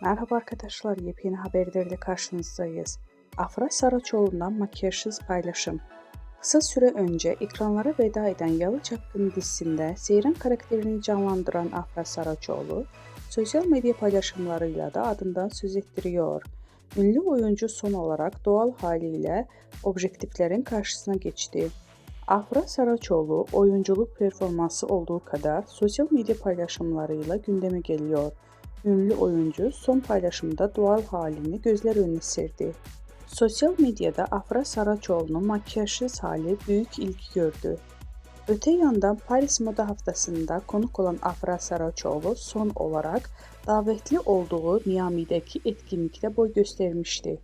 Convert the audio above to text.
Merhaba arkadaşlar, yepyeni haberlerle karşınızdayız. Afra Saraçoğlu'ndan makyajsız paylaşım. Kısa süre önce ekranlara veda eden Yalı Çapkını dizisinde Seyran karakterini canlandıran Afra Saraçoğlu, sosyal medya paylaşımlarıyla da adından söz ettiriyor. Ünlü oyuncu son olarak doğal haliyle objektiflerin karşısına geçti. Afra Saraçoğlu oyunculuk performansı olduğu kadar sosyal medya paylaşımlarıyla gündeme geliyor. Ünlü oyuncu son paylaşımda doğal halini gözler önüne serdi. Sosyal medyada Afra Saraçoğlu'nun makyajsız hali büyük ilgi gördü. Öte yandan Paris Moda Haftası'nda konuk olan Afra Saraçoğlu son olarak davetli olduğu Miami'deki etkinlikte boy göstermişti.